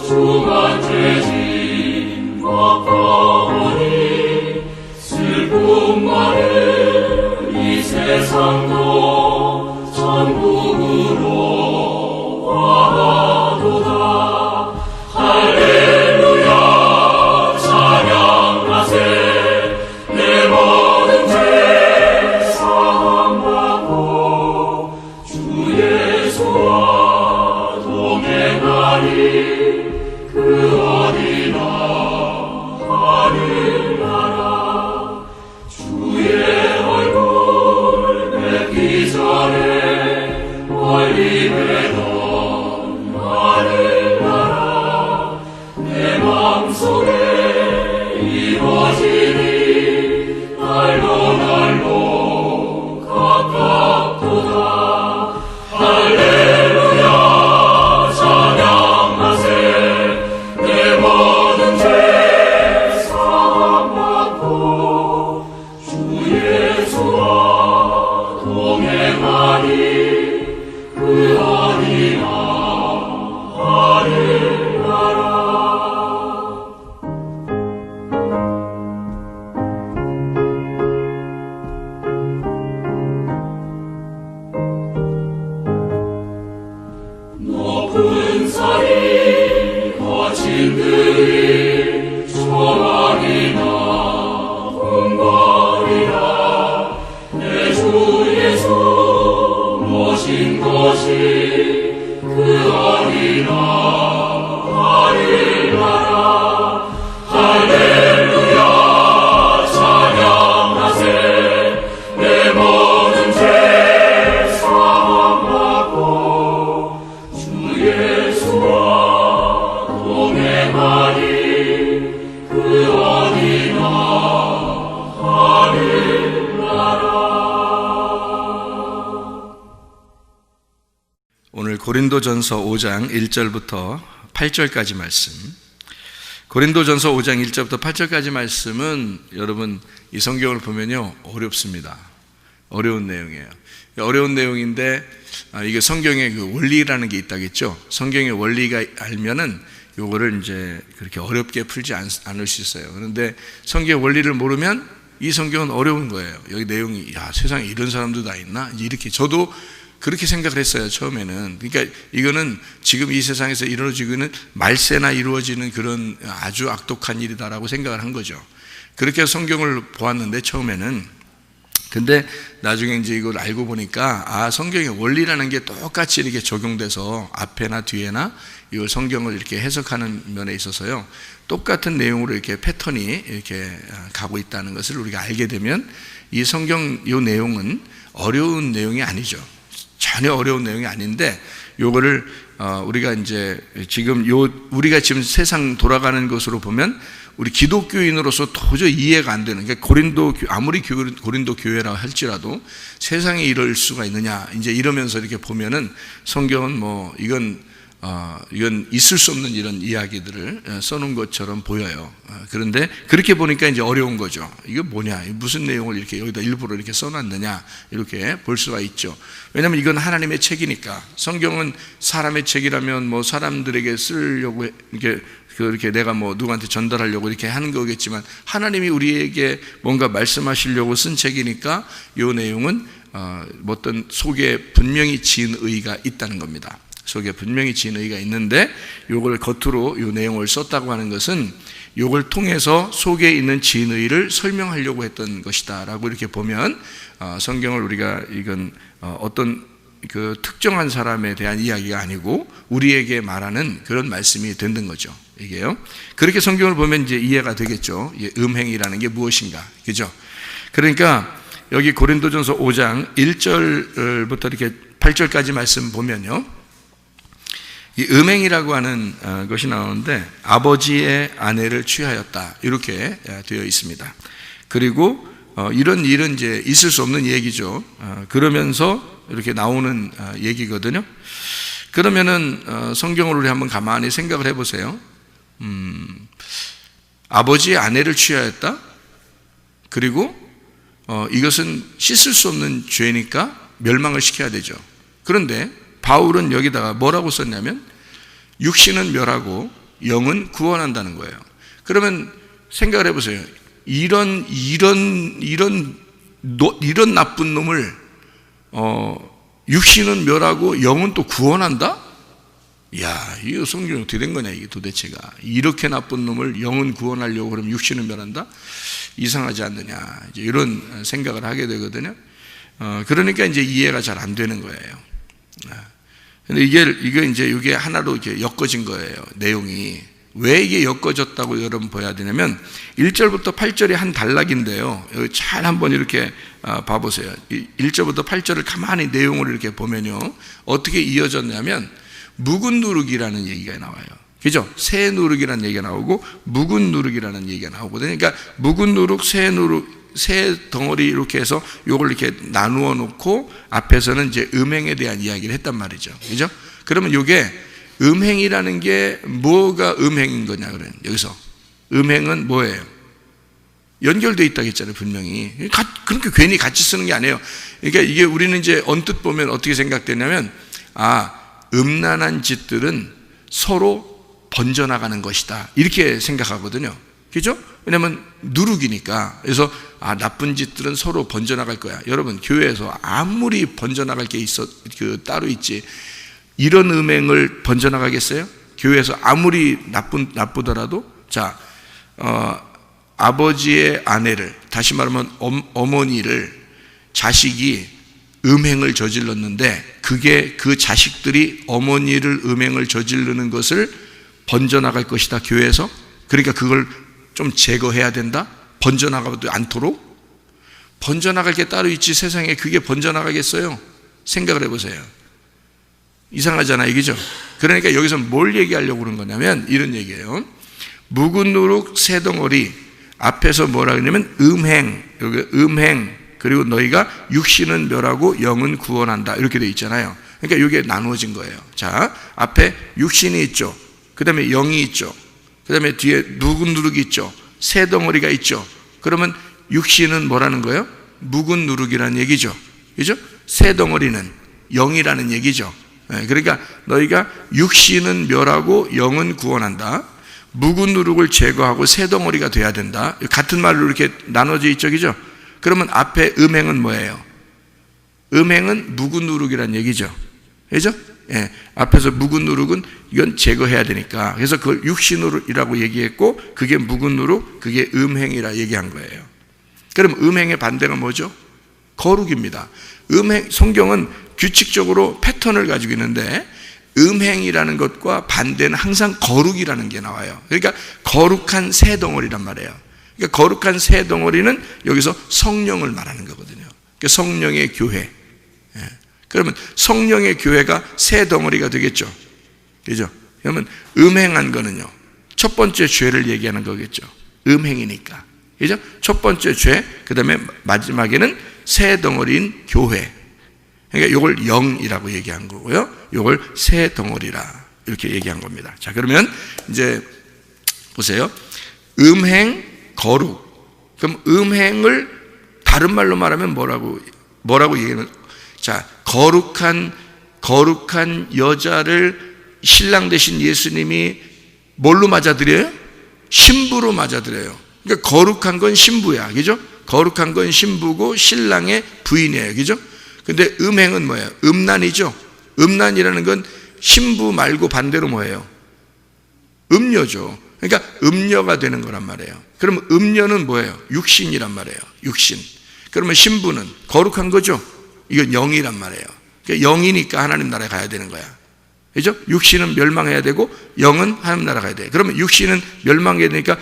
주만 죄진 걱정하니 슬픔 많은 이 세상도 천국으로 와도다. 할렐루야 찬양하세. 내 모든 죄 사함받고 주 예수와 동행하리. 그 어디나 하늘나라. 주의 얼굴 뵙기 전에 멀리 뵈던 하늘나라. 내 마음속에 이루어지니 날로 가깝도다. 할렐루야 찬양하세. 내 모든 죄 사함받고 주 예수와 동행하니. 그 어디나 하늘나라. 높은 산이 거친 들이 초막이나 궁궐이라. 내 주 예수 모신 것이 그 어디나 하늘나라. 할렐루야 찬양하세. 내 모든 죄 사함받고 주 예수와 동행하니. 그 어디나 하늘나라. 오늘 고린도전서 5장 1절부터 8절까지 말씀. 고린도전서 5장 1절부터 8절까지 말씀은 여러분 이 성경을 보면요 어렵습니다. 어려운 내용이에요. 어려운 내용인데 이게 성경의 그 원리라는 게 있다겠죠. 성경의 원리가 알면은 요거를 이제 그렇게 어렵게 풀지 않을 수 있어요. 그런데 성경의 원리를 모르면 이 성경은 어려운 거예요. 여기 내용이 야 세상에 이런 사람도 다 있나? 이렇게 저도 그렇게 생각을 했어요 처음에는. 그러니까 이거는 지금 이 세상에서 이루어지고 있는 말세나 이루어지는 그런 아주 악독한 일이다라고 생각을 한 거죠. 그렇게 성경을 보았는데 처음에는. 근데 나중에 이제 이걸 알고 보니까 성경의 원리라는 게 똑같이 이렇게 적용돼서 앞에나 뒤에나 이걸 성경을 이렇게 해석하는 면에 있어서요 똑같은 내용으로 이렇게 패턴이 이렇게 가고 있다는 것을 우리가 알게 되면 이 성경 이 내용은 어려운 내용이 아니죠. 전혀 어려운 내용이 아닌데 요거를 우리가 이제 지금 우리가 지금 세상 돌아가는 것으로 보면 우리 기독교인으로서 도저히 이해가 안 되는, 그러니까 아무리 고린도 교회라 할지라도 세상에 이럴 수가 있느냐 이제 이러면서 이렇게 보면은 성경은 뭐 이건 있을 수 없는 이런 이야기들을 써놓은 것처럼 보여요. 그런데 그렇게 보니까 이제 어려운 거죠. 이거 뭐냐, 무슨 내용을 이렇게 여기다 일부러 이렇게 써놨느냐 이렇게 볼 수가 있죠. 왜냐하면 이건 하나님의 책이니까. 성경은 사람의 책이라면 뭐 사람들에게 쓰려고 이렇게 내가 뭐 누구한테 전달하려고 이렇게 하는 거겠지만 하나님이 우리에게 뭔가 말씀하시려고 쓴 책이니까 이 내용은 어떤 속에 분명히 지은 의의가 있다는 겁니다. 속에 분명히 지은 의의가 있는데 요걸 겉으로 요 내용을 썼다고 하는 것은 요걸 통해서 속에 있는 지은 의의를 설명하려고 했던 것이다 라고 이렇게 보면 성경을 우리가 이건 어떤 그 특정한 사람에 대한 이야기가 아니고 우리에게 말하는 그런 말씀이 된다는 거죠. 이게요. 그렇게 성경을 보면 이제 이해가 되겠죠. 음행이라는 게 무엇인가, 그죠? 그러니까 여기 고린도전서 5장 1절부터 이렇게 8절까지 말씀 보면요, 이 음행이라고 하는 것이 나오는데 아버지의 아내를 취하였다 이렇게 되어 있습니다. 그리고 이런 일은 이제 있을 수 없는 얘기죠. 그러면서 이렇게 나오는 얘기거든요. 그러면은 성경을 우리 한번 가만히 생각을 해보세요. 아버지의 아내를 취하였다. 그리고 이것은 씻을 수 없는 죄니까 멸망을 시켜야 되죠. 그런데 바울은 여기다가 뭐라고 썼냐면 육신은 멸하고 영은 구원한다는 거예요. 그러면 생각을 해보세요. 이런 나쁜 놈을 육신은 멸하고 영은 또 구원한다? 야, 이거 성경이 어떻게 된 거냐, 이게 도대체가. 이렇게 나쁜 놈을 영은 구원하려고 그러면 육신은 멸한다? 이상하지 않느냐, 이제 이런 생각을 하게 되거든요. 그러니까 이제 이해가 잘 안 되는 거예요. 근데 이게 하나로 이렇게 엮어진 거예요, 내용이. 왜 이게 엮어졌다고 여러분 봐야 되냐면 1절부터 8절이 한 단락인데요. 여기 잘 한번 이렇게 봐보세요. 1절부터 8절을 가만히 내용을 이렇게 보면요, 어떻게 이어졌냐면 묵은 누룩이라는 얘기가 나와요. 그죠? 새 누룩이라는 얘기가 나오고 묵은 누룩이라는 얘기가 나오거든요. 그러니까 묵은 누룩, 새 누룩, 새 덩어리 이렇게 해서 요걸 이렇게 나누어 놓고 앞에서는 이제 음행에 대한 이야기를 했단 말이죠. 그죠? 그러면 요게 음행이라는 게 뭐가 음행인 거냐 그래요. 여기서 음행은 뭐예요? 연결되어 있다고 했잖아요, 분명히. 그렇게 괜히 같이 쓰는 게 아니에요. 그러니까 이게 우리는 이제 언뜻 보면 어떻게 생각되냐면, 음란한 짓들은 서로 번져나가는 것이다, 이렇게 생각하거든요. 그죠? 왜냐면 누룩이니까. 그래서 나쁜 짓들은 서로 번져나갈 거야. 여러분, 교회에서 아무리 번져나갈 게 따로 있지, 이런 음행을 번져나가겠어요? 교회에서 아무리 나쁘더라도. 자, 아버지의 아내를, 다시 말하면 어머니를 자식이 음행을 저질렀는데 그게 그 자식들이 어머니를 음행을 저지르는 것을 번져나갈 것이다, 교회에서. 그러니까 그걸 좀 제거해야 된다? 번져나가도 않도록? 번져나갈 게 따로 있지, 세상에 그게 번져나가겠어요? 생각을 해보세요. 이상하잖아요, 그죠? 그러니까 여기서 뭘 얘기하려고 그런 거냐면 이런 얘기예요. 묵은 누룩 새 덩어리, 앞에서 뭐라 그러냐면 음행, 여기 음행, 그리고 너희가 육신은 멸하고 영은 구원한다, 이렇게 돼 있잖아요. 그러니까 이게 나누어진 거예요. 자, 앞에 육신이 있죠, 그 다음에 영이 있죠, 그 다음에 뒤에 묵은 누룩이 있죠, 새 덩어리가 있죠. 그러면 육신은 뭐라는 거예요? 묵은 누룩이라는 얘기죠, 그죠? 새 덩어리는 영이라는 얘기죠. 그러니까 너희가 육신은 멸하고 영은 구원한다, 묵은 누룩을 제거하고 새 덩어리가 돼야 된다, 같은 말로 이렇게 나눠져 있죠, 그죠? 그러면 앞에 음행은 뭐예요? 음행은 묵은 누룩이라는 얘기죠, 그죠? 앞에서 묵은 누룩은 이건 제거해야 되니까, 그래서 그걸 육신이라고 얘기했고, 그게 묵은 누룩, 그게 음행이라 얘기한 거예요. 그럼 음행의 반대가 뭐죠? 거룩입니다. 성경은 규칙적으로 패턴을 가지고 있는데 음행이라는 것과 반대는 항상 거룩이라는 게 나와요. 그러니까 거룩한 새 덩어리란 말이에요. 그러니까 거룩한 새 덩어리는 여기서 성령을 말하는 거거든요. 그러니까 성령의 교회. 그러면 성령의 교회가 새 덩어리가 되겠죠, 그죠? 그러면 음행한 거는요, 첫 번째 죄를 얘기하는 거겠죠. 음행이니까, 그죠? 첫 번째 죄, 그 다음에 마지막에는 새 덩어리인 교회. 그러니까 이걸 영이라고 얘기한 거고요, 이걸 새 덩어리라 이렇게 얘기한 겁니다. 자, 그러면 이제 보세요. 음행, 거룩. 그럼 음행을 다른 말로 말하면 뭐라고 얘기하면, 자, 거룩한 여자를 신랑 되신 예수님이 뭘로 맞아들여요? 신부로 맞아들여요. 그러니까 거룩한 건 신부야, 그죠? 거룩한 건 신부고 신랑의 부인이에요, 그죠? 근데 음행은 뭐예요? 음란이죠. 음란이라는 건 신부 말고 반대로 뭐예요? 음녀죠. 그러니까 음녀가 되는 거란 말이에요. 그러면 음녀는 뭐예요? 육신이란 말이에요, 육신. 그러면 신부는 거룩한 거죠. 이건 영이란 말이에요. 그러니까 영이니까 하나님 나라에 가야 되는 거야, 그죠? 육신은 멸망해야 되고 영은 하나님 나라 가야 돼. 그러면 육신은 멸망해야 되니까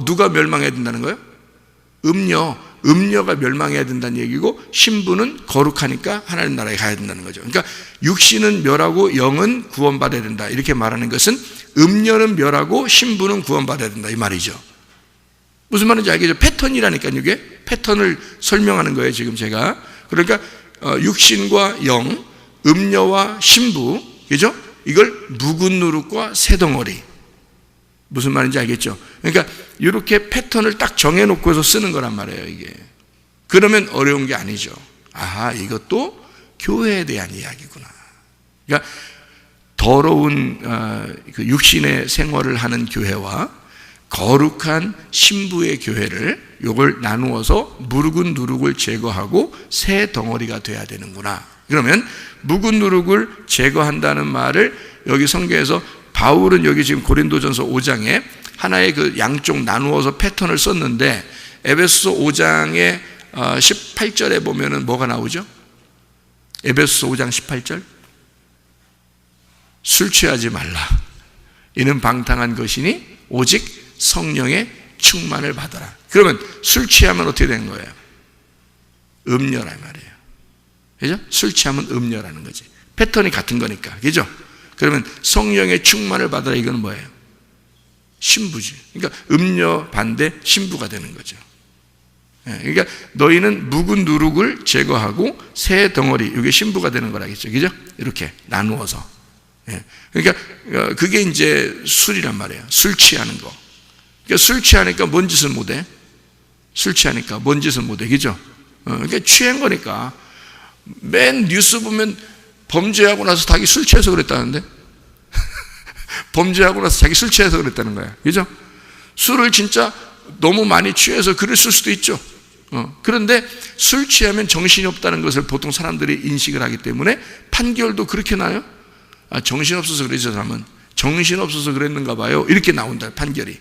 누가 멸망해야 된다는 거예요? 음녀가 멸망해야 된다는 얘기고, 신부는 거룩하니까 하나님 나라에 가야 된다는 거죠. 그러니까 육신은 멸하고 영은 구원받아야 된다, 이렇게 말하는 것은 음녀는 멸하고 신부는 구원받아야 된다, 이 말이죠. 무슨 말인지 알겠죠? 패턴이라니까요. 이게 패턴을 설명하는 거예요, 지금 제가. 그러니까 육신과 영, 음녀와 신부, 그죠? 이걸 묵은 누룩과 새 덩어리. 무슨 말인지 알겠죠? 그러니까 이렇게 패턴을 딱 정해놓고서 쓰는 거란 말이에요, 이게. 그러면 어려운 게 아니죠. 이것도 교회에 대한 이야기구나. 그러니까 더러운 그 육신의 생활을 하는 교회와 거룩한 신부의 교회를 요걸 나누어서 묵은 누룩을 제거하고 새 덩어리가 돼야 되는구나. 그러면 묵은 누룩을 제거한다는 말을 여기 성경에서 바울은 여기 지금 고린도전서 5장에 하나의 그 양쪽 나누어서 패턴을 썼는데 에베소서 5장의 18절에 보면은 뭐가 나오죠? 에베소서 5장 18절. 술 취하지 말라. 이는 방탕한 것이니 오직 성령의 충만을 받아라. 그러면 술 취하면 어떻게 되는 거예요? 음녀란 말이에요. 그죠? 술 취하면 음녀라는 거지. 패턴이 같은 거니까. 그죠? 그러면 성령의 충만을 받아라. 이건 뭐예요? 신부지. 그러니까 음녀 반대 신부가 되는 거죠. 그러니까 너희는 묵은 누룩을 제거하고 새 덩어리, 이게 신부가 되는 거라겠죠. 그죠? 이렇게 나누어서. 그러니까 그게 이제 술이란 말이에요. 술 취하는 거. 그러니까 술 취하니까 뭔 짓을 못해? 술 취하니까 뭔 짓을 못해. 그죠? 그러니까 취한 거니까. 맨 뉴스 보면 범죄하고 나서 자기 술 취해서 그랬다는데? 범죄하고 나서 자기 술 취해서 그랬다는 거야. 그죠? 술을 진짜 너무 많이 취해서 그랬을 수도 있죠. 그런데 술 취하면 정신이 없다는 것을 보통 사람들이 인식을 하기 때문에 판결도 그렇게 나요. 정신없어서 그러지, 사람은. 정신없어서 그랬는가 봐요. 이렇게 나온다, 판결이.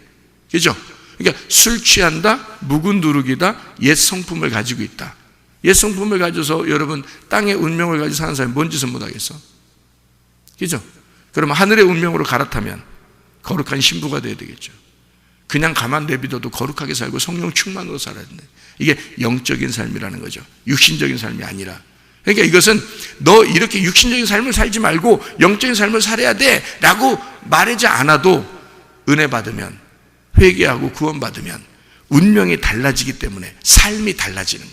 그죠? 그러니까 술 취한다, 묵은 누룩이다, 옛 성품을 가지고 있다. 옛 성품을 가져서 여러분 땅의 운명을 가지고 사는 사람이 뭔 짓을 못하겠어? 그죠? 그러면 하늘의 운명으로 갈아타면 거룩한 신부가 돼야 되겠죠. 그냥 가만 내비둬도 거룩하게 살고 성령 충만으로 살아야 된다. 이게 영적인 삶이라는 거죠. 육신적인 삶이 아니라. 그러니까 이것은 너 이렇게 육신적인 삶을 살지 말고 영적인 삶을 살아야 돼 라고 말하지 않아도 은혜 받으면, 회개하고 구원받으면 운명이 달라지기 때문에 삶이 달라지는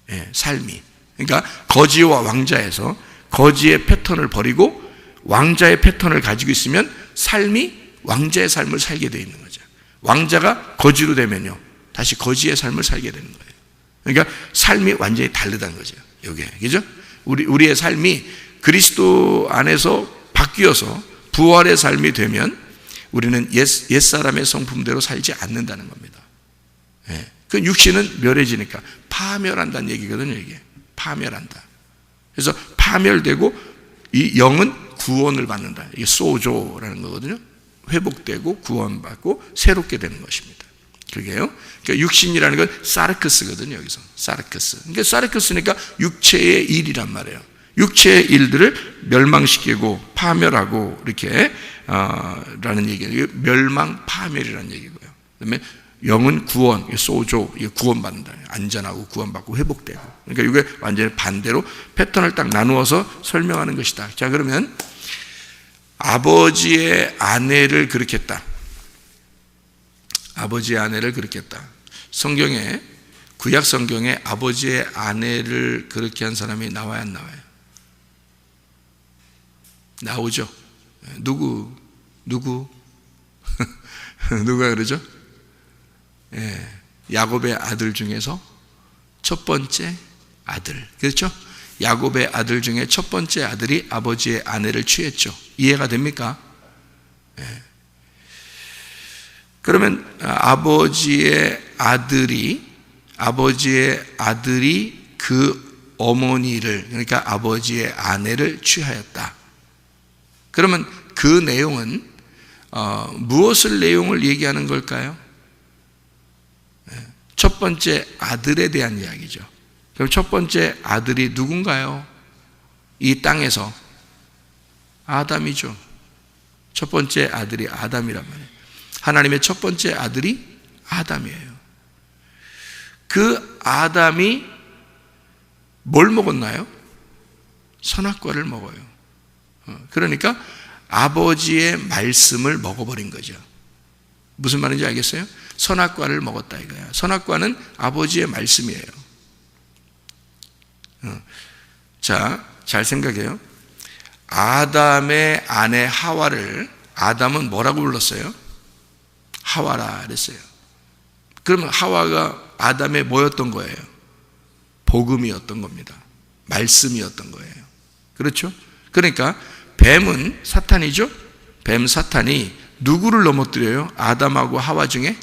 거예요. 삶이. 그러니까 거지와 왕자에서 거지의 패턴을 버리고 왕자의 패턴을 가지고 있으면 삶이 왕자의 삶을 살게 되어 있는 거죠. 왕자가 거지로 되면요, 다시 거지의 삶을 살게 되는 거예요. 그러니까 삶이 완전히 다르다는 거죠. 이게, 그죠? 우리의 삶이 그리스도 안에서 바뀌어서 부활의 삶이 되면 우리는 옛사람의 성품대로 살지 않는다는 겁니다. 그 육신은 멸해지니까 파멸한다는 얘기거든요. 이게 파멸한다. 그래서 파멸되고 이 영은 구원을 받는다. 이게 소조라는 거거든요. 회복되고 구원받고 새롭게 되는 것입니다. 그게요. 그러니까 육신이라는 건 사르크스거든요. 여기서 사르크스. 그러니까 사르크스니까 육체의 일이란 말이에요. 육체의 일들을 멸망시키고 파멸하고 이렇게 라는 얘기예요. 멸망 파멸이라는 얘기고요. 그다음에 영은 구원, 소조, 구원받는다. 안전하고 구원받고 회복되고. 그러니까 이게 완전히 반대로 패턴을 딱 나누어서 설명하는 것이다. 자, 그러면 아버지의 아내를 그렇게 했다. 아버지의 아내를 그렇게 했다. 성경에, 구약 성경에 아버지의 아내를 그렇게 한 사람이 나와야 안 나와요? 나오죠. 누구? 누가 그러죠? 야곱의 아들 중에서 첫 번째 아들. 그렇죠? 야곱의 아들 중에 첫 번째 아들이 아버지의 아내를 취했죠. 이해가 됩니까? 그러면 아버지의 아들이 그 어머니를, 그러니까 아버지의 아내를 취하였다. 그러면 그 내용은 무엇을 내용을 얘기하는 걸까요? 첫 번째 아들에 대한 이야기죠. 그럼 첫 번째 아들이 누군가요? 이 땅에서 아담이죠. 첫 번째 아들이 아담이란 말이에요. 하나님의 첫 번째 아들이 아담이에요. 그 아담이 뭘 먹었나요? 선악과를 먹어요. 그러니까 아버지의 말씀을 먹어버린 거죠. 무슨 말인지 알겠어요? 선악과를 먹었다 이거야. 선악과는 아버지의 말씀이에요. 자, 잘 생각해요. 아담의 아내 하와를 아담은 뭐라고 불렀어요? 하와라 그랬어요. 그러면 하와가 아담의 뭐였던 거예요? 복음이었던 겁니다. 말씀이었던 거예요. 그렇죠? 그러니까 뱀은 사탄이죠. 뱀 사탄이 누구를 넘어뜨려요? 아담하고 하와 중에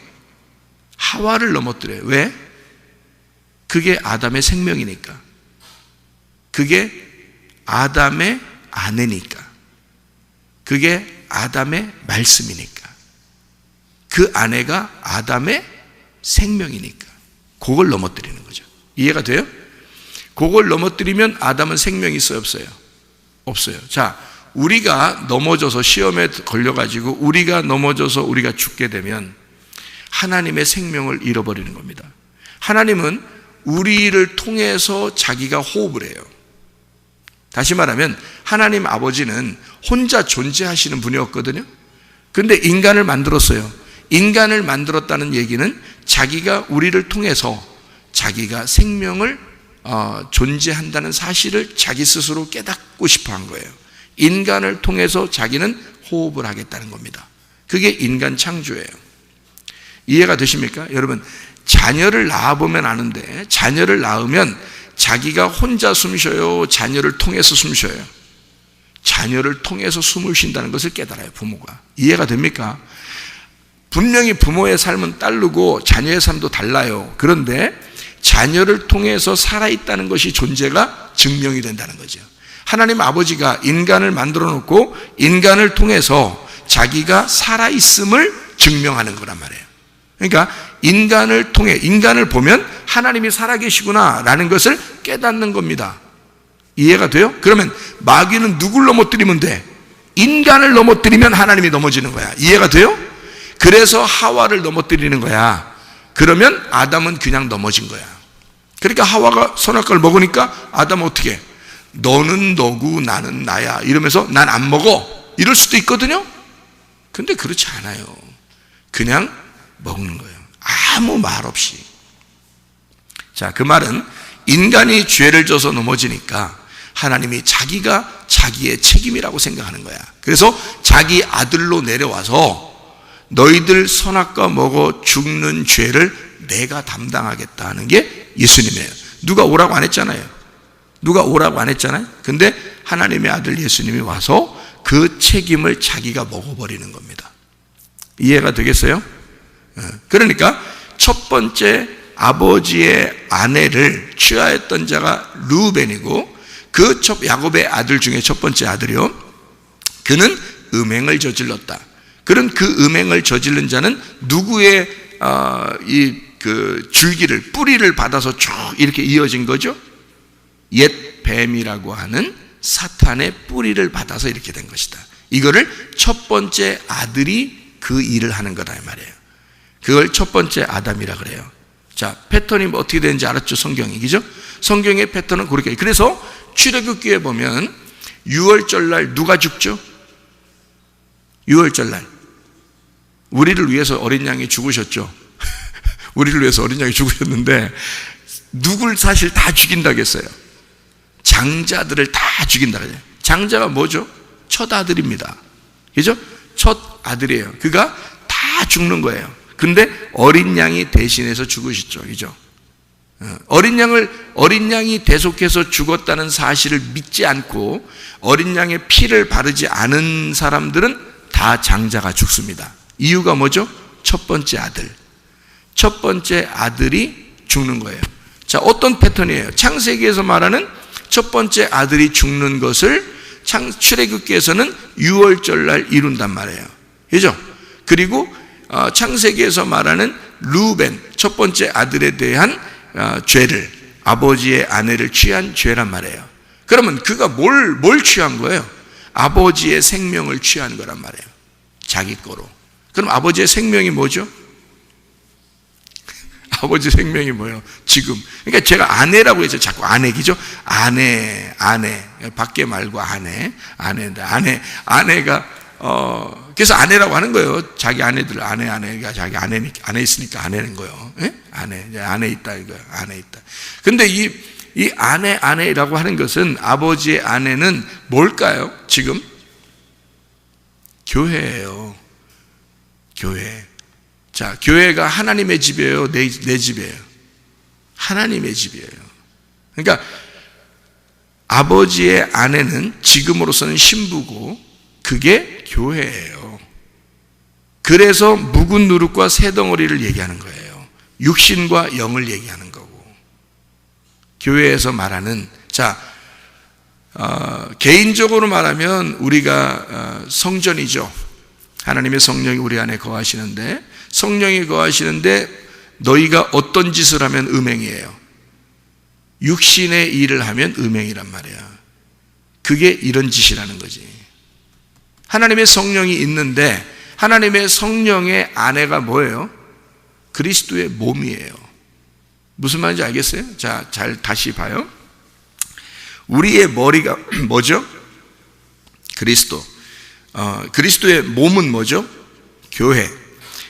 하와를 넘어뜨려요. 왜? 그게 아담의 생명이니까. 그게 아담의 아내니까. 그게 아담의 말씀이니까. 그 아내가 아담의 생명이니까. 그걸 넘어뜨리는 거죠. 이해가 돼요? 그걸 넘어뜨리면 아담은 생명이 있어요, 없어요? 없어요. 자, 우리가 넘어져서 시험에 걸려가지고 우리가 넘어져서 우리가 죽게 되면 하나님의 생명을 잃어버리는 겁니다. 하나님은 우리를 통해서 자기가 호흡을 해요. 다시 말하면 하나님 아버지는 혼자 존재하시는 분이었거든요. 근데 인간을 만들었어요. 인간을 만들었다는 얘기는 자기가 우리를 통해서 자기가 생명을 존재한다는 사실을 자기 스스로 깨닫고 싶어 한 거예요. 인간을 통해서 자기는 호흡을 하겠다는 겁니다. 그게 인간 창조예요. 이해가 되십니까? 여러분, 자녀를 낳아보면 아는데 자녀를 낳으면 자기가 혼자 숨 쉬어요? 자녀를 통해서 숨 쉬어요? 자녀를 통해서 숨을 쉰다는 것을 깨달아요, 부모가. 이해가 됩니까? 분명히 부모의 삶은 다르고 자녀의 삶도 달라요. 그런데 자녀를 통해서 살아있다는 것이 존재가 증명이 된다는 거죠. 하나님 아버지가 인간을 만들어 놓고 인간을 통해서 자기가 살아있음을 증명하는 거란 말이에요. 그러니까 인간을 통해, 인간을 보면 하나님이 살아계시구나 라는 것을 깨닫는 겁니다. 이해가 돼요? 그러면 마귀는 누굴 넘어뜨리면 돼? 인간을 넘어뜨리면 하나님이 넘어지는 거야. 이해가 돼요? 그래서 하와를 넘어뜨리는 거야. 그러면 아담은 그냥 넘어진 거야. 그러니까 하와가 선악과를 먹으니까 아담은 어떻게 해? 너는 너고 나는 나야 이러면서 난 안 먹어 이럴 수도 있거든요. 근데 그렇지 않아요. 그냥 먹는 거예요. 아무 말 없이. 자, 그 말은 인간이 죄를 져서 넘어지니까 하나님이 자기가 자기의 책임이라고 생각하는 거야. 그래서 자기 아들로 내려와서 너희들 선악과 먹어 죽는 죄를 내가 담당하겠다 하는 게 예수님이에요. 누가 오라고 안 했잖아요. 누가 오라고 안 했잖아요. 근데 하나님의 아들 예수님이 와서 그 책임을 자기가 먹어버리는 겁니다. 이해가 되겠어요? 그러니까 첫 번째 아버지의 아내를 취하였던 자가 르우벤이고 그 야곱의 아들 중에 첫 번째 아들이요. 그는 음행을 저질렀다. 그런 그 음행을 저지른 자는 누구의 그 줄기를 뿌리를 받아서 쭉 이렇게 이어진 거죠? 옛 뱀이라고 하는 사탄의 뿌리를 받아서 이렇게 된 것이다. 이거를 첫 번째 아들이 그 일을 하는 거다 이 말이에요. 그걸 첫 번째 아담이라 그래요. 자, 패턴이 뭐 어떻게 되는지 알았죠? 성경이. 그죠? 성경의 패턴은 그렇게. 그래서 출애굽기에 보면 6월절 날 누가 죽죠? 6월절 날 우리를 위해서 어린 양이 죽으셨죠. 우리를 위해서 어린 양이 죽으셨는데 누굴 사실 다 죽인다고 했어요. 장자들을 다 죽인다고 해요. 장자가 뭐죠? 첫 아들입니다. 그죠? 첫 아들이에요. 그가 다 죽는 거예요. 근데 어린 양이 대신해서 죽으시죠. 그죠? 어린 양이 대속해서 죽었다는 사실을 믿지 않고 어린 양의 피를 바르지 않은 사람들은 다 장자가 죽습니다. 이유가 뭐죠? 첫 번째 아들. 첫 번째 아들이 죽는 거예요. 자, 어떤 패턴이에요? 창세기에서 말하는 첫 번째 아들이 죽는 것을 출애굽기에서는 6월절 날 이룬단 말이에요. 그죠? 그리고 창세기에서 말하는 르우벤 첫 번째 아들에 대한 죄를 아버지의 아내를 취한 죄란 말이에요. 그러면 그가 뭘 취한 거예요? 아버지의 생명을 취한 거란 말이에요. 자기 거로. 그럼 아버지의 생명이 뭐죠? 아버지 생명이 뭐예요? 지금. 그러니까 제가 아내라고 해서 자꾸 아내기죠? 아내. 밖에 말고 아내가, 그래서 아내라고 하는 거예요. 자기 아내들, 아내가 자기 아내 있으니까 아내는 거예요. 예? 아내 있다, 이거예요. 아내 있다. 근데 이 아내라고 하는 것은 아버지의 아내는 뭘까요? 지금? 교회예요. 교회. 자, 교회가 하나님의 집이에요? 내 집이에요? 하나님의 집이에요. 그러니까 아버지의 아내는 지금으로서는 신부고 그게 교회예요. 그래서 묵은 누룩과 새덩어리를 얘기하는 거예요. 육신과 영을 얘기하는 거고. 교회에서 말하는, 개인적으로 말하면 우리가 성전이죠. 하나님의 성령이 우리 안에 거하시는데, 성령이 거하시는데 너희가 어떤 짓을 하면 음행이에요. 육신의 일을 하면 음행이란 말이야. 그게 이런 짓이라는 거지. 하나님의 성령이 있는데 하나님의 성령의 아내가 뭐예요? 그리스도의 몸이에요. 무슨 말인지 알겠어요? 자, 잘 다시 봐요. 우리의 머리가 뭐죠? 그리스도. 그리스도의 몸은 뭐죠? 교회.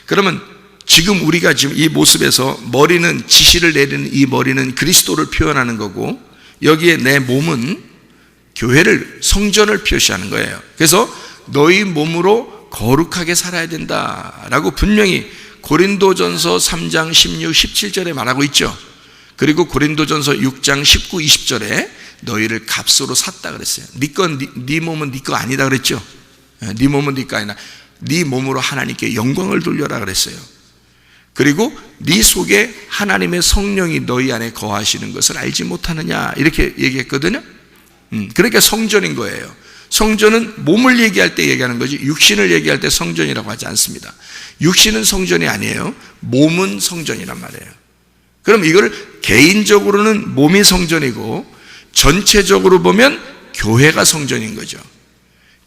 그러면 지금 우리가 지금 이 모습에서 머리는, 지시를 내리는 이 머리는 그리스도를 표현하는 거고, 여기에 내 몸은 교회를, 성전을 표시하는 거예요. 그래서 너희 몸으로 거룩하게 살아야 된다라고 분명히 고린도전서 3장 16, 17절에 말하고 있죠. 그리고 고린도전서 6장 19, 20절에 너희를 값으로 샀다 그랬어요. 네 몸은 네 거 아니다 그랬죠. 네 몸은 네 거 아니라 네 몸으로 하나님께 영광을 돌려라 그랬어요. 그리고 네 속에 하나님의 성령이 너희 안에 거하시는 것을 알지 못하느냐 이렇게 얘기했거든요. 그러니까 성전인 거예요. 성전은 몸을 얘기할 때 얘기하는 거지 육신을 얘기할 때 성전이라고 하지 않습니다. 육신은 성전이 아니에요. 몸은 성전이란 말이에요. 그럼 이걸 개인적으로는 몸이 성전이고 전체적으로 보면 교회가 성전인 거죠.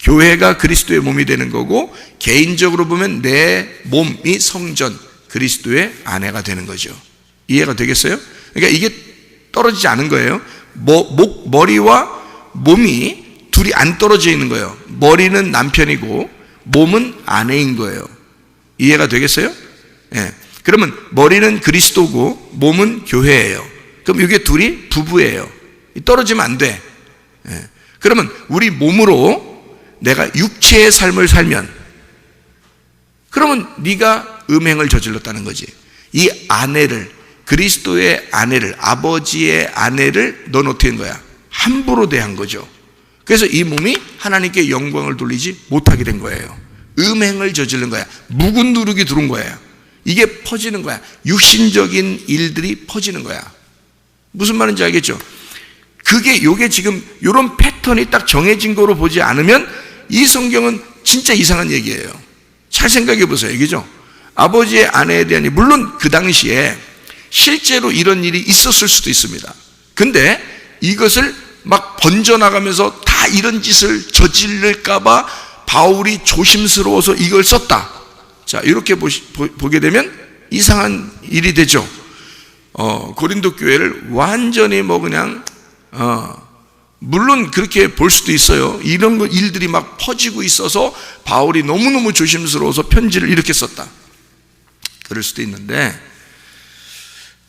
교회가 그리스도의 몸이 되는 거고 개인적으로 보면 내 몸이 성전, 그리스도의 아내가 되는 거죠. 이해가 되겠어요? 그러니까 이게 떨어지지 않은 거예요. 머리와 몸이 둘이 안 떨어져 있는 거예요. 머리는 남편이고 몸은 아내인 거예요. 이해가 되겠어요? 예. 그러면 머리는 그리스도고 몸은 교회예요. 그럼 이게 둘이 부부예요. 떨어지면 안 돼. 예. 그러면 우리 몸으로 내가 육체의 삶을 살면 그러면 네가 음행을 저질렀다는 거지. 이 아내를, 그리스도의 아내를, 아버지의 아내를 넌 어떻게 한 거야? 함부로 대한 거죠. 그래서 이 몸이 하나님께 영광을 돌리지 못하게 된 거예요. 음행을 저지른 거야. 묵은 누룩이 들어온 거예요. 이게 퍼지는 거야. 육신적인 일들이 퍼지는 거야. 무슨 말인지 알겠죠? 요게 지금 이런 패턴이 딱 정해진 거로 보지 않으면 이 성경은 진짜 이상한 얘기예요. 잘 생각해 보세요. 이게죠. 아버지의 아내에 대한, 물론 그 당시에 실제로 이런 일이 있었을 수도 있습니다. 근데 이것을 막 번져나가면서 다 이런 짓을 저질릴까봐 바울이 조심스러워서 이걸 썼다. 자, 이렇게 보게 되면 이상한 일이 되죠. 고린도 교회를 완전히 그냥, 물론 그렇게 볼 수도 있어요. 이런 일들이 막 퍼지고 있어서 바울이 너무너무 조심스러워서 편지를 이렇게 썼다. 그럴 수도 있는데,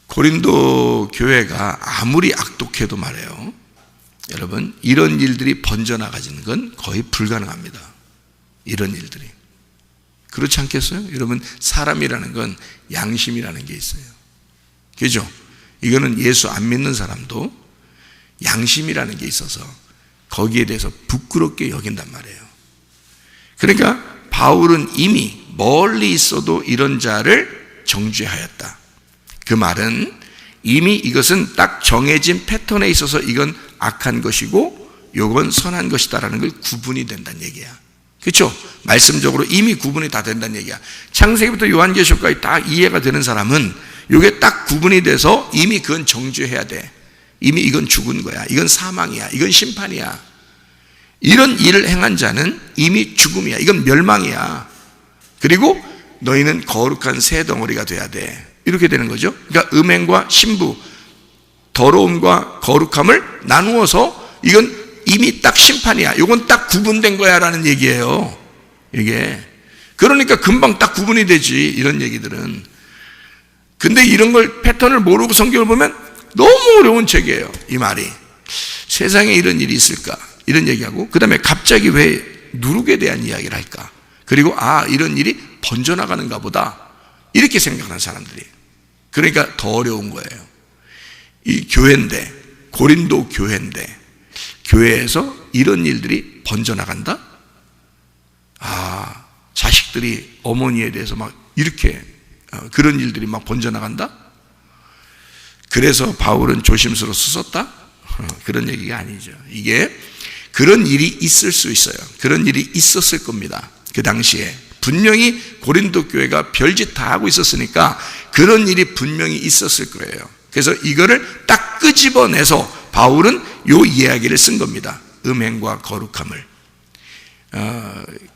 고린도 교회가 아무리 악독해도 말해요. 여러분, 이런 일들이 번져나가지는 건 거의 불가능합니다. 이런 일들이. 그렇지 않겠어요? 여러분, 사람이라는 건 양심이라는 게 있어요. 그죠? 이거는 예수 안 믿는 사람도 양심이라는 게 있어서 거기에 대해서 부끄럽게 여긴단 말이에요. 그러니까 바울은 이미 멀리 있어도 이런 자를 정죄하였다. 그 말은 이미 이것은 딱 정해진 패턴에 있어서 이건 악한 것이고 이건 선한 것이다라는 걸 구분이 된다는 얘기야. 그렇죠? 말씀적으로 이미 구분이 다 된다는 얘기야. 창세기부터 요한계시록까지 다 이해가 되는 사람은 이게 딱 구분이 돼서 이미 그건 정죄해야 돼. 이미 이건 죽은 거야. 이건 사망이야. 이건 심판이야. 이런 일을 행한 자는 이미 죽음이야. 이건 멸망이야. 그리고 너희는 거룩한 새 덩어리가 돼야 돼. 이렇게 되는 거죠. 그러니까 음행과 신부, 더러움과 거룩함을 나누어서 이건 이미 딱 심판이야. 이건 딱 구분된 거야 라는 얘기예요. 이게. 그러니까 금방 딱 구분이 되지, 이런 얘기들은. 근데 이런 걸 패턴을 모르고 성경을 보면 너무 어려운 책이에요. 이 말이. 세상에 이런 일이 있을까? 이런 얘기하고, 그 다음에 갑자기 왜 누룩에 대한 이야기를 할까? 그리고 이런 일이 번져나가는가 보다. 이렇게 생각하는 사람들이. 그러니까 더 어려운 거예요. 이 교회인데, 고린도 교회인데, 교회에서 이런 일들이 번져나간다? 자식들이 어머니에 대해서 막 이렇게 그런 일들이 막 번져나간다? 그래서 바울은 조심스러워서 썼다? 그런 얘기가 아니죠. 이게 그런 일이 있을 수 있어요. 그런 일이 있었을 겁니다. 그 당시에 분명히 고린도 교회가 별짓 다 하고 있었으니까 그런 일이 분명히 있었을 거예요. 그래서 이거를 딱 끄집어내서 바울은 요 이야기를 쓴 겁니다. 음행과 거룩함을.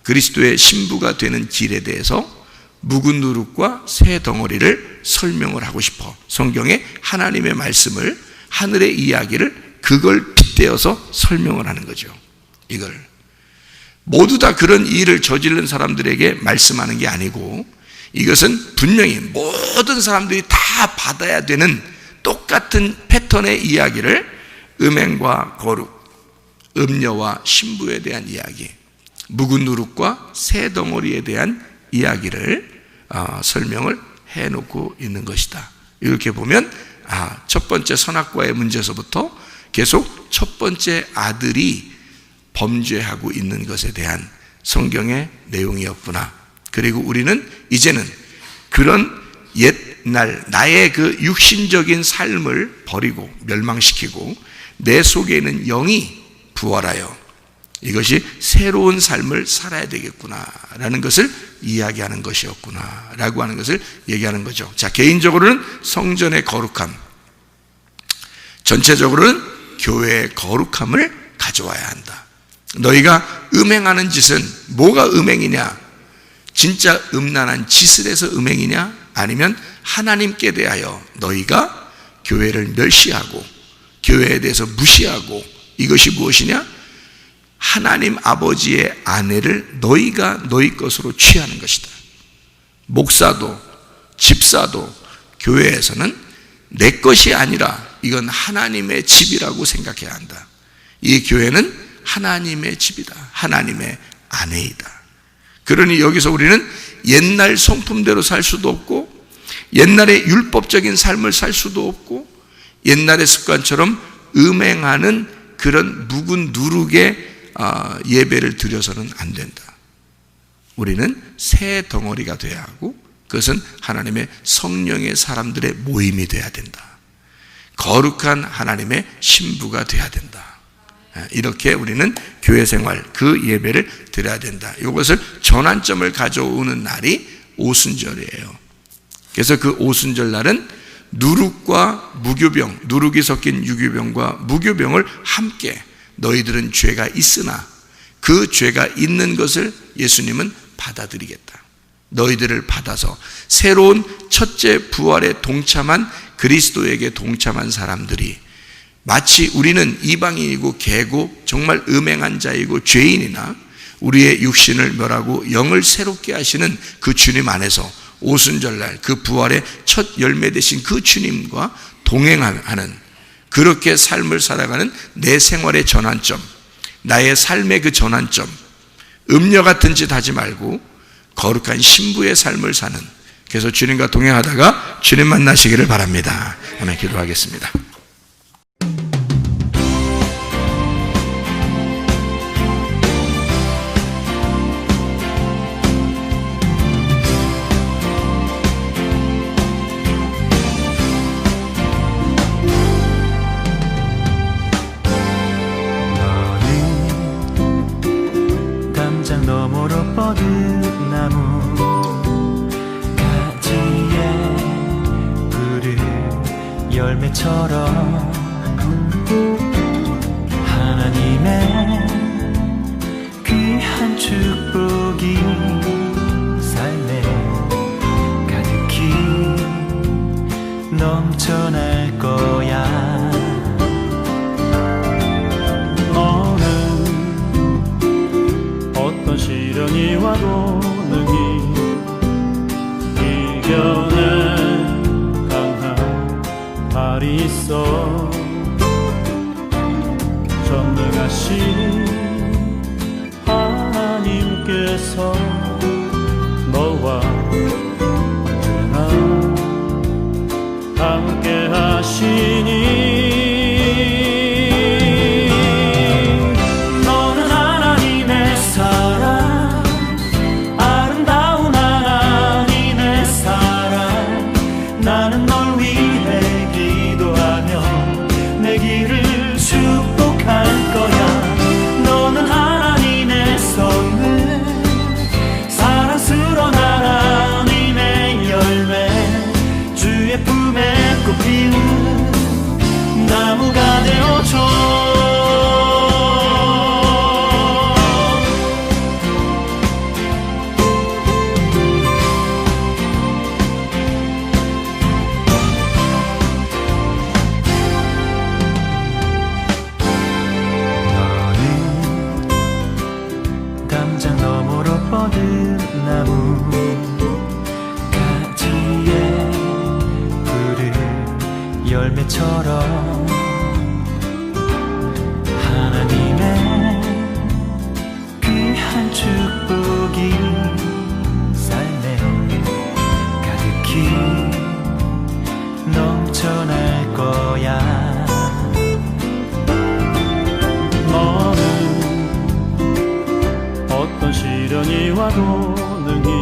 그리스도의 신부가 되는 길에 대해서 묵은 누룩과 새 덩어리를 설명을 하고 싶어 성경에 하나님의 말씀을, 하늘의 이야기를 그걸 빗대어서 설명을 하는 거죠. 이걸 모두 다 그런 일을 저지른 사람들에게 말씀하는 게 아니고, 이것은 분명히 모든 사람들이 다 받아야 되는 똑같은 패턴의 이야기를, 음행과 거룩, 음녀와 신부에 대한 이야기, 묵은 누룩과 새 덩어리에 대한 이야기를 설명을 해놓고 있는 것이다. 이렇게 보면 첫 번째 선악과의 문제에서부터 계속 첫 번째 아들이 범죄하고 있는 것에 대한 성경의 내용이었구나. 그리고 우리는 이제는 그런 옛날 나의 그 육신적인 삶을 버리고 멸망시키고 내 속에 있는 영이 부활하여 이것이 새로운 삶을 살아야 되겠구나라는 것을 이야기하는 것이었구나라고 하는 것을 얘기하는 거죠. 자, 개인적으로는 성전의 거룩함, 전체적으로는 교회의 거룩함을 가져와야 한다. 너희가 음행하는 짓은 뭐가 음행이냐? 진짜 음란한 짓을 해서 음행이냐? 아니면 하나님께 대하여 너희가 교회를 멸시하고 교회에 대해서 무시하고, 이것이 무엇이냐? 하나님 아버지의 아내를 너희가 너희 것으로 취하는 것이다. 목사도 집사도 교회에서는 내 것이 아니라 이건 하나님의 집이라고 생각해야 한다. 이 교회는 하나님의 집이다. 하나님의 아내이다. 그러니 여기서 우리는 옛날 성품대로 살 수도 없고, 옛날의 율법적인 삶을 살 수도 없고, 옛날의 습관처럼 음행하는 그런 묵은 누룩의 예배를 드려서는 안 된다. 우리는 새 덩어리가 돼야 하고, 그것은 하나님의 성령의 사람들의 모임이 돼야 된다. 거룩한 하나님의 신부가 돼야 된다. 이렇게 우리는 교회 생활, 그 예배를 드려야 된다. 이것을 전환점을 가져오는 날이 오순절이에요. 그래서 그 오순절 날은 누룩과 무교병, 누룩이 섞인 유교병과 무교병을 함께, 너희들은 죄가 있으나 그 죄가 있는 것을 예수님은 받아들이겠다. 너희들을 받아서 새로운 첫째 부활에 동참한, 그리스도에게 동참한 사람들이 마치 우리는 이방인이고 개고 정말 음행한 자이고 죄인이나 우리의 육신을 멸하고 영을 새롭게 하시는 그 주님 안에서 오순절날 그 부활의 첫 열매 되신 그 주님과 동행하는, 그렇게 삶을 살아가는 내 생활의 전환점, 나의 삶의 그 전환점, 음녀 같은 짓 하지 말고 거룩한 신부의 삶을 사는, 그래서 주님과 동행하다가 주님 만나시기를 바랍니다. 아멘. 기도하겠습니다. 너머로 뻗은 나무 가지에 푸른 열매처럼 하나님의 귀한 축복이 삶에 가득히 넘쳐날 거야. 어떤 시련이 와도 능히 이겨낸 강한 발이 있어. 전능하신 하나님께서 너와 언제나 함께 하시니 능히